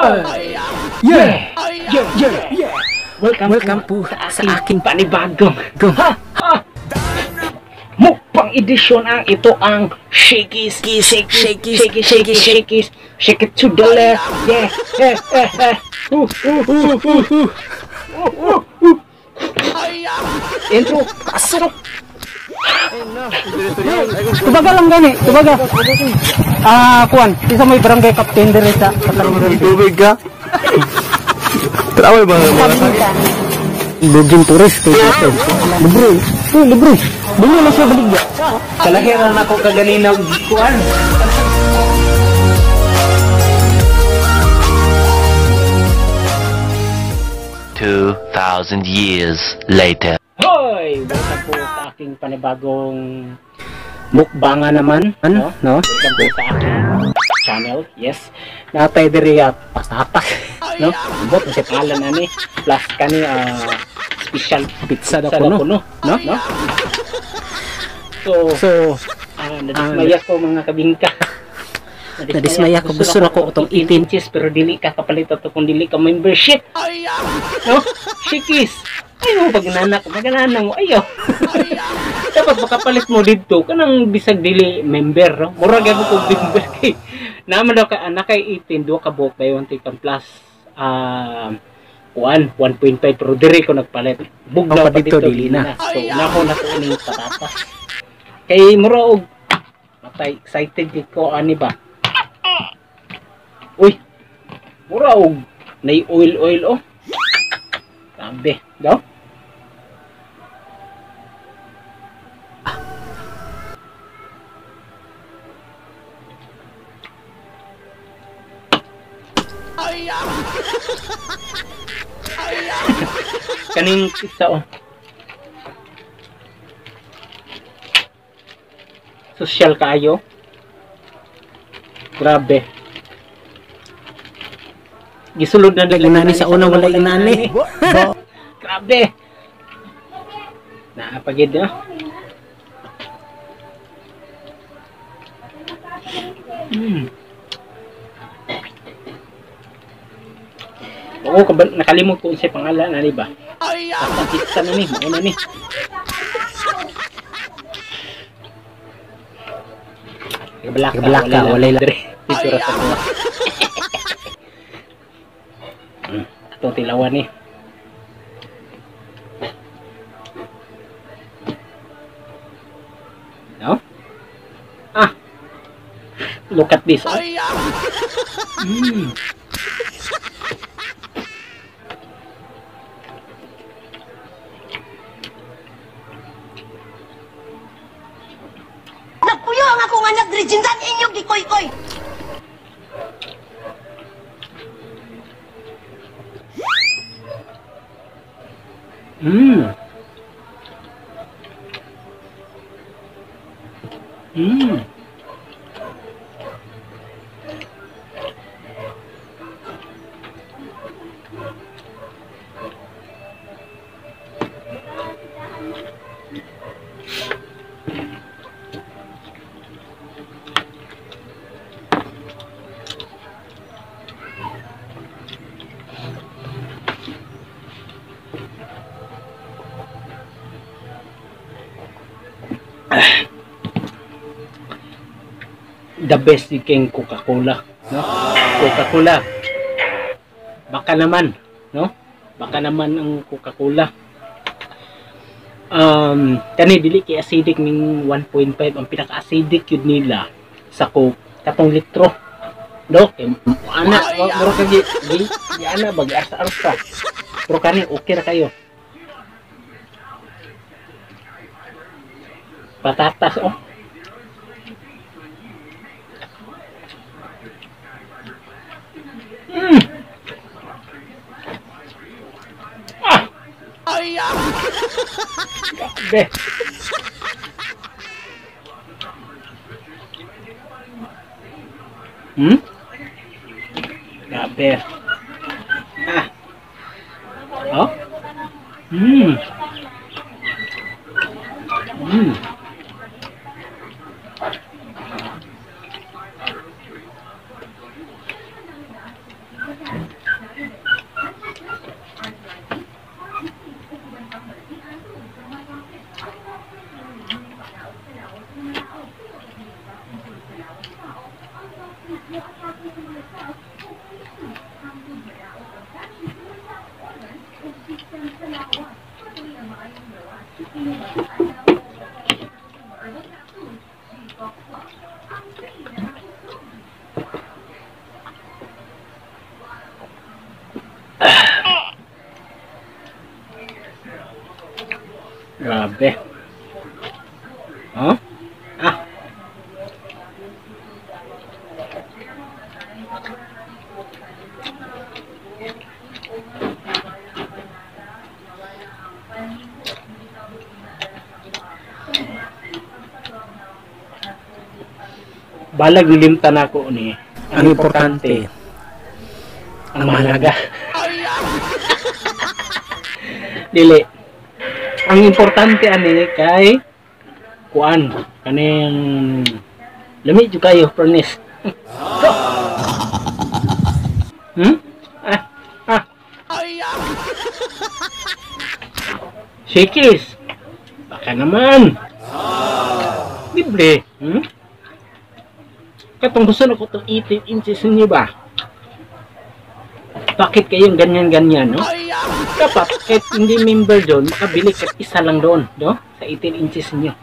Yeah! Yeah! Welcome po sa aking panibagong mukbang edisyon. Ito ang shakies, shake it to the left. Yeah. Intro, pasok. Tubaga lang gani, tubaga. Kuan, isa may barangay captain dire sa Katarungan. Tubig ka? Terawal ba? Bugin turis kay Captain. Libre. Dili na siya baligya. Kalahiran ako kaganina kuan. $2,000 years later. Hoy! Welcome po sa aking panibagong mukbanga naman. No? Welcome po sa aking channel. Yes. Natay diri pastatak. No? Bot sa palan ani. Plus kani special pizza da kuno. No? So nadismaya ko mga kabingka. Nadismaya ko, gusto na ko itong 18 inches pero dili ka kapalit ito kung dili ka membership. No? Shikis. Ayaw, pag nanak mo, ayaw. Dapat makapalit mo dito, kanang bisag dili member. No? Mura gabo ko member kay. Naman daw ka, nakay 18, doon ka buhok ba yung tikang plus 1.5 pero diri ko nagpalit. Bugnaw pa dito, dili na. So, nako na ko ining patatas. Kay mura og matay, excited ko, ani ba? Uy, mura og nay oil oh. Sabi, daw. Kaning isa oh. Social kayo. Grabe. Gisulod na inani sa una wala inani. Grabe. Naapagid na. Oo, nakalimot ko sa pangalan, ano ba? Basta pizza na ni, mauna ni. Kabalaka, walay ladre. Dito ra sa buwan. Ito tilawan ni. No? Look at this. Nagpuyo ang akong anak Regindan inyong gikoy-koy. The best yung Coca-Cola, no? Coca-Cola. Baka naman, no? Baka naman ang Coca-Cola. Kani dili kay acidic ning 1.5 ang pinaka-acidic yun nila sa Coke katong litro. No? Ana, muro ka di ana bag asa-asa. Pero kani okay ra kayo. Patatas oh. Grabe. Grabe. Oh? Grabe. Oh? Ah. Balag nilimtan ako ni. Ang importante, ang mahalaga. Dili. Ang importante ani kay kuan kaning lamig jud kayo furnace. So. Shakis. Baka naman. Libre. Katong gusto na ko itong 18 inches niyo ba? Bakit kayong ganyan-ganyan, no? Dapat, kahit hindi member doon, makabili kahit isa lang doon, no? Sa 18 inches niyo.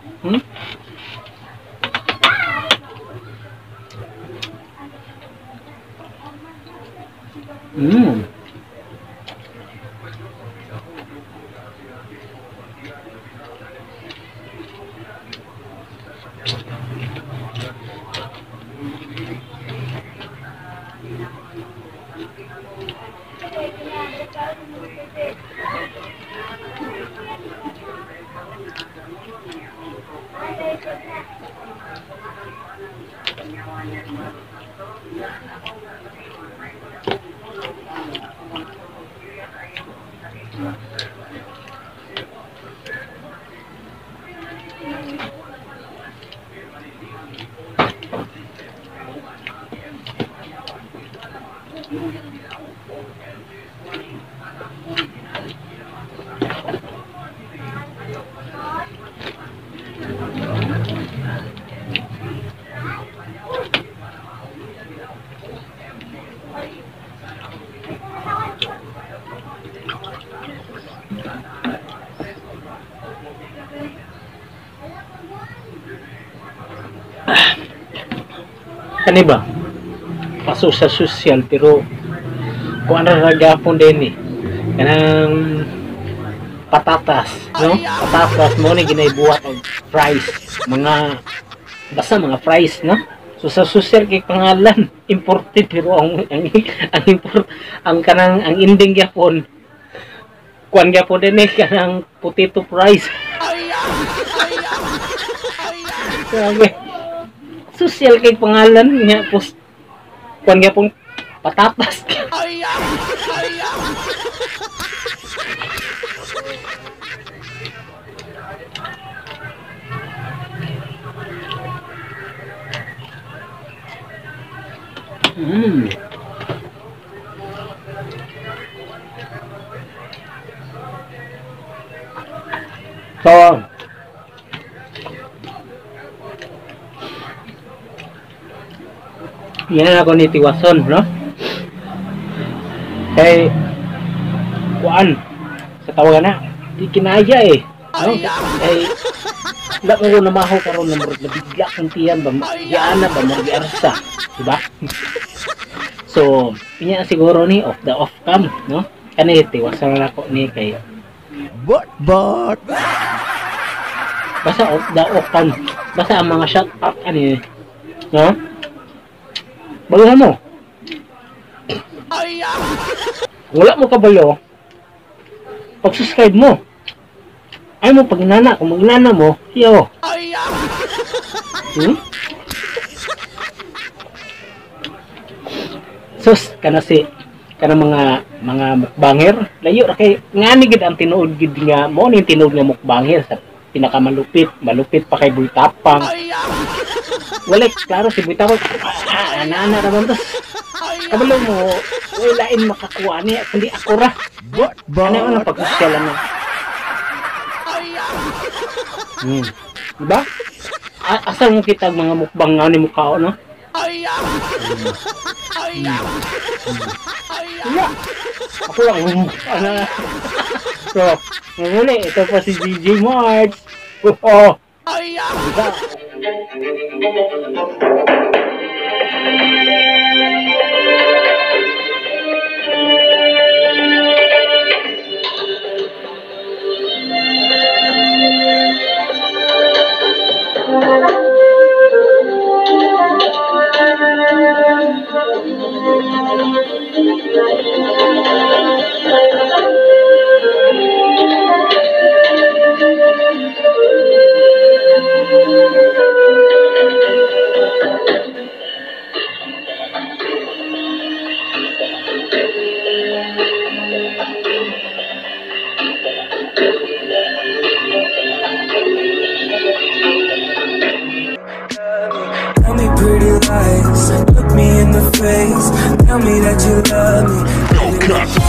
Kani ba? Paso sa social pero kung ano ragapon din eh. Kanang patatas, no? Patatas mo ni ginaibuhat og fries, mga basta mga fries, no? So sa social kay pangalan imported pero ang kanang ang ending gyapon kuan gyapon din eh kanang potato fries. Grabe. Social kay pangalan niya pos kuan gyapon patatas. So, yan ako ni Tiwason, no? Kay kuan sa tawagan na di kinaya eh, no? Kay wala ko namahaw karon na murag nabigla kang tiyan ba giana ba mo giarsa, di ba? So, pinya siguro ni off the off cam, no? Kani Tiwason ako ni kay but basta off the off cam, basta ang mga shot up ani, no? Baluhan mo. Wala mo kabalo. Pag-subscribe mo. Ay mo pag inana, kung mag-inana mo, hiyo. Sus, kana mga mukbanger, layo ra kay ngani gid ang tinuod gid nga mo ni tinuod nga mukbanger sa malupit pa kay Buy Tapang. Wala klaro si Buy Tapang. Ana-ana ra man to. Kabalo mo, walain makakuha niya, kundi ako ra. Ano ang pag-usyalan mo? Diba? Asal mo kita mga mukbang nga ni mukha, no? Wala. Ako lang. So, muli, ito pa si DJ March. Oh. Diba? Tell me pretty lies, look me in the face, tell me that you love me.